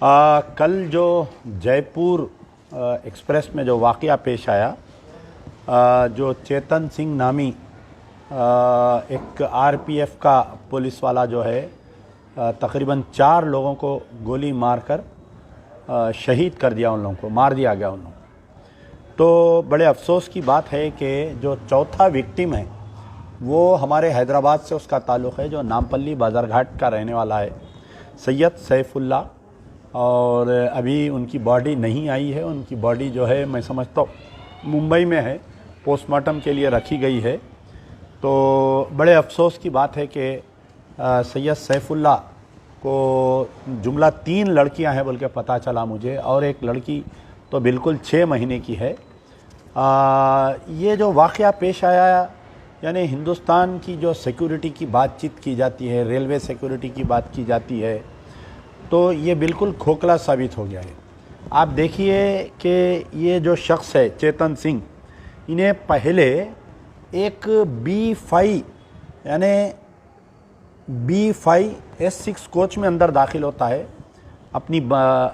कल जो जयपुर एक्सप्रेस में जो वाक़या पेश आया, जो चेतन सिंह नामी एक आरपीएफ का पुलिस वाला जो है तकरीबन 4 लोगों को गोली मारकर शहीद कर दिया, उन लोगों को मार दिया गया उन लोगों को। तो बड़े अफसोस की बात है कि जो चौथा विक्टिम है वो हमारे हैदराबाद से उसका ताल्लुक़ है, जो नामपल्ली बाज़ारघाट का रहने वाला है, सैयद सैफुल्ला। और अभी उनकी बॉडी नहीं आई है, उनकी बॉडी जो है मैं समझता हूँ मुंबई में है, पोस्टमार्टम के लिए रखी गई है। तो बड़े अफसोस की बात है कि सैयद सैफुल्ला को जुमला 3 लड़कियां हैं बोल के पता चला मुझे, और एक लड़की तो बिल्कुल 6 महीने की है। ये जो वाक़या पेश आया, यानी हिंदुस्तान की जो सिक्योरिटी की बातचीत की जाती है, रेलवे सिक्योरिटी की बात की जाती है, तो ये बिल्कुल खोखला साबित हो गया है। आप देखिए कि ये जो शख्स है चेतन सिंह, इन्हें पहले एक B5 यानी B5 S6 कोच में अंदर दाखिल होता है अपनी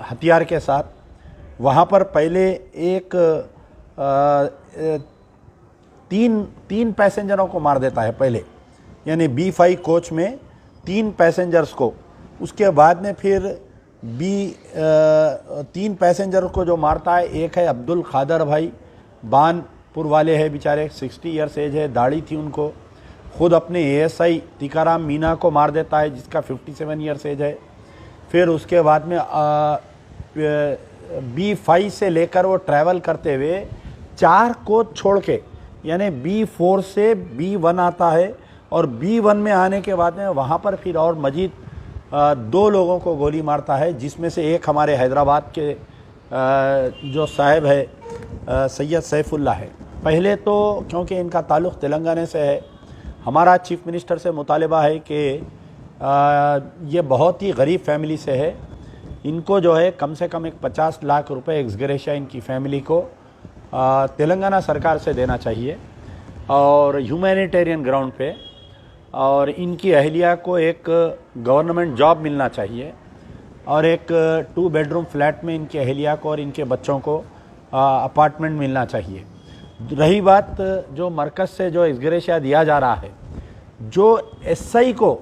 हथियार के साथ। वहाँ पर पहले एक तीन पैसेंजरों को मार देता है पहले, यानी B5 कोच में 3 पैसेंजर्स को। उसके बाद में फिर 3 पैसेंजर को जो मारता है, एक है अब्दुल खादर भाई, बानपुर वाले हैं बेचारे, 60 ईयर्स एज है, दाढ़ी थी उनको। खुद अपने ASI टीकाराम मीना को मार देता है जिसका 57 ईयर्स एज है। फिर उसके बाद में B5 से लेकर वो ट्रैवल करते हुए 4 कोच छोड़ के, यानी B4 से B1 आता है, और B1 में आने के बाद में वहाँ पर फिर और मजीद 2 लोगों को गोली मारता है, जिसमें से एक हमारे हैदराबाद के जो साहब है सैयद सैफुल्ला है। पहले तो क्योंकि इनका ताल्लुक़ तेलंगाना से है, हमारा चीफ मिनिस्टर से मुतालबा है कि ये बहुत ही गरीब फैमिली से है, इनको जो है कम से कम एक 50 लाख रुपए एक्सग्रेशिया इनकी फैमिली को तेलंगाना सरकार से देना चाहिए, और ह्यूमैनिटेरियन ग्राउंड पे, और इनकी अहलिया को एक गवर्नमेंट जॉब मिलना चाहिए, और एक 2 बेडरूम फ्लैट में इनकी अहलिया को और इनके बच्चों को अपार्टमेंट मिलना चाहिए। रही बात जो मरकज़ से जो एक्सग्रेशिया दिया जा रहा है, जो SI को,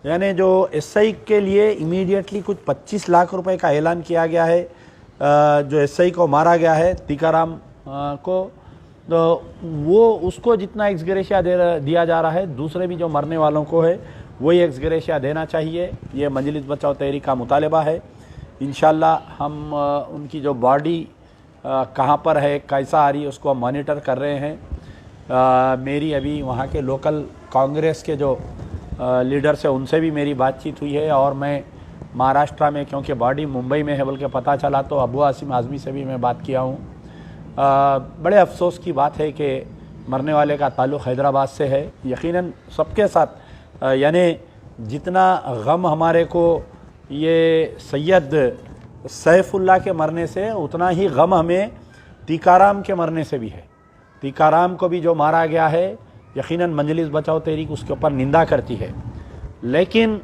यानी जो SI के लिए इमीडिएटली कुछ 25 लाख रुपए का ऐलान किया गया है, जो SI को मारा गया है टीकाराम को, तो वो उसको जितना एक्सग्रेशिया दिया जा रहा है, दूसरे भी जो मरने वालों को है वही एक्सग्रेशिया देना चाहिए। ये मजलिस बचाओ तहरीक का मुतालबा है। इंशाल्लाह हम उनकी जो बॉडी कहाँ पर है, कैसा आ रही है, उसको हम मॉनिटर कर रहे हैं। मेरी अभी वहाँ के लोकल कांग्रेस के जो लीडर्स है उनसे भी मेरी बातचीत हुई है, और मैं महाराष्ट्र में, क्योंकि बॉडी मुंबई में है बोल के पता चला, तो अबू आसिम आज़मी से भी मैं बात किया हूँ। बड़े अफसोस की बात है कि मरने वाले का ताल्लुक़ हैदराबाद से है। यकीनन सबके साथ, यानी जितना गम हमारे को ये सैयद सैफुल्ला के मरने से, उतना ही गम हमें टीकाराम के मरने से भी है। टीकाराम को भी जो मारा गया है, यकीनन मजलिस बचाओ तहरीक उसके ऊपर निंदा करती है, लेकिन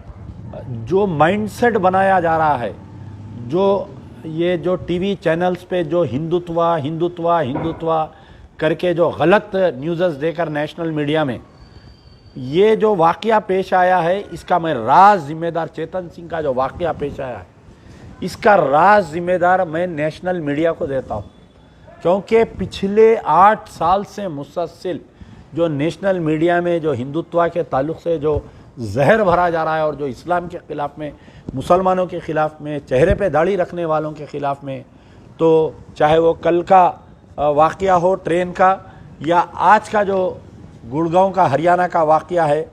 जो माइंडसेट बनाया जा रहा है, जो ये जो टीवी चैनल्स पे जो हिंदुत्वा हिंदुत्वा हिंदुत्वा करके जो गलत न्यूज़ देकर नेशनल मीडिया में ये जो वाक़या पेश आया है, इसका मैं राज जिम्मेदार, चेतन सिंह का जो वाक़या पेश आया है, इसका राज जिम्मेदार मैं नेशनल मीडिया को देता हूँ। क्योंकि पिछले 8 साल से मुसलसल जो नेशनल मीडिया में जो हिंदुत्वा के ताल्लुक़ से जो जहर भरा जा रहा है, और जो इस्लाम के ख़िलाफ़ में, मुसलमानों के ख़िलाफ़ में, चेहरे पे दाढ़ी रखने वालों के ख़िलाफ़ में, तो चाहे वो कल का वाक़या हो ट्रेन का, या आज का जो गुड़गांव का हरियाणा का वाक़या है,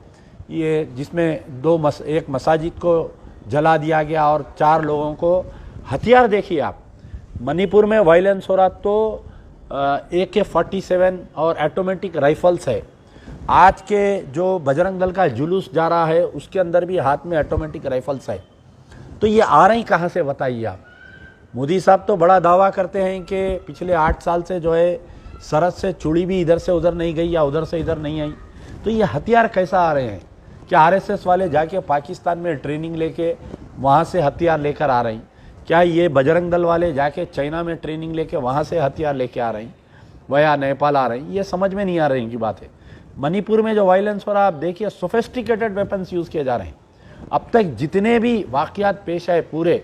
ये जिसमें एक मसाजिद को जला दिया गया और 4 लोगों को हथियार, देखिए आप, मणिपुर में वायलेंस हो रहा, तो AK-47 और ऑटोमेटिक राइफल्स है। आज के जो बजरंग दल का जुलूस जा रहा है, उसके अंदर भी हाथ में ऑटोमेटिक राइफल्स है। तो ये आ रही कहाँ से बताइए आप। मोदी साहब तो बड़ा दावा करते हैं कि पिछले 8 साल से जो है सरहद से चूड़ी भी इधर से उधर नहीं गई या उधर से इधर नहीं आई। तो ये हथियार कैसा आ रहे हैं? क्या RSS वाले जाके पाकिस्तान में ट्रेनिंग लेके वहाँ से हथियार लेकर आ रही? کیا یہ بجرنگ دل والے جا کے چائنا میں ٹریننگ لے کے وہاں سے ہتھیار لے کے آ رہے ہیں یا نیپال آ رہے ہیں؟ یہ سمجھ میں نہیں آ رہی ان کی بات ہے. منی پور میں جو وائلنس ہو رہا ہے آپ دیکھیے, سوفسٹیکیٹڈ ویپنس یوز کیے جا رہے ہیں. اب تک جتنے بھی واقعات پیش آئے پورے,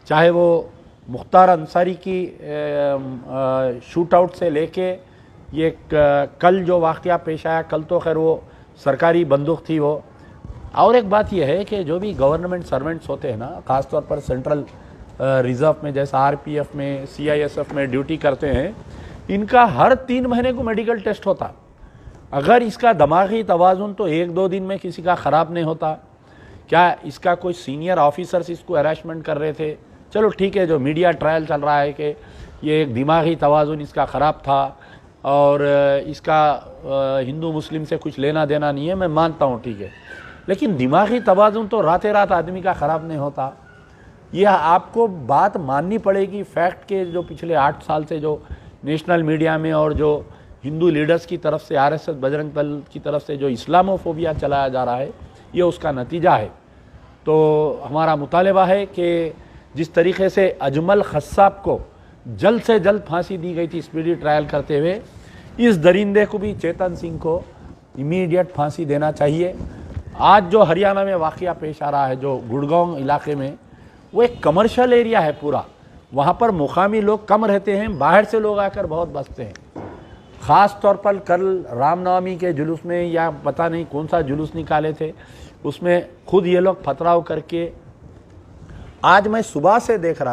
چاہے وہ مختار انصاری کی شوٹ آؤٹ سے لے کے یہ کل جو واقعہ پیش آیا, کل تو خیر وہ سرکاری بندوق تھی وہ. اور ایک بات یہ ہے کہ جو بھی گورنمنٹ سرونٹس ہوتے ہیں نا, خاص طور پر سینٹرل ریزرو میں جیسا آر پی ایف میں, سی آئی ایس ایف میں ڈیوٹی کرتے ہیں, ان کا ہر 3 مہینے کو میڈیکل ٹیسٹ ہوتا. اگر اس کا دماغی توازن تو 1-2 دن میں کسی کا خراب نہیں ہوتا. کیا اس کا کوئی سینئر آفیسرز اس کو ہراسمنٹ کر رہے تھے؟ چلو ٹھیک ہے, جو میڈیا ٹرائل چل رہا ہے کہ یہ ایک دماغی توازن اس کا خراب تھا اور اس کا ہندو مسلم سے کچھ لینا دینا نہیں ہے, میں مانتا ہوں ٹھیک ہے, لیکن دماغی توازن تو راتیں رات آدمی کا خراب نہیں ہوتا. یہ آپ کو بات ماننی پڑے گی فیکٹ کے, جو پچھلے 8 سال سے جو نیشنل میڈیا میں اور جو ہندو لیڈرز کی طرف سے, آر ایس ایس بجرنگ دل کی طرف سے جو اسلاموفوبیا چلایا جا رہا ہے, یہ اس کا نتیجہ ہے. تو ہمارا مطالبہ ہے کہ جس طریقے سے اجمل خصاب کو جلد سے جلد پھانسی دی گئی تھی اسپیڈی ٹرائل کرتے ہوئے, اس درندے کو بھی چیتن سنگھ کو امیڈیٹ پھانسی دینا چاہیے. آج جو ہریانہ میں واقعہ پیش آ رہا ہے, جو گڑگاؤں علاقے میں, وہ ایک کمرشل ایریا ہے پورا, وہاں پر مقامی لوگ کم رہتے ہیں, باہر سے لوگ آ کر بہت بستے ہیں. خاص طور پر کل رام نومی کے جلوس میں یا پتہ نہیں کون سا جلوس نکالے تھے, اس میں خود یہ لوگ پتھراؤ کر کے, آج میں صبح سے دیکھ رہا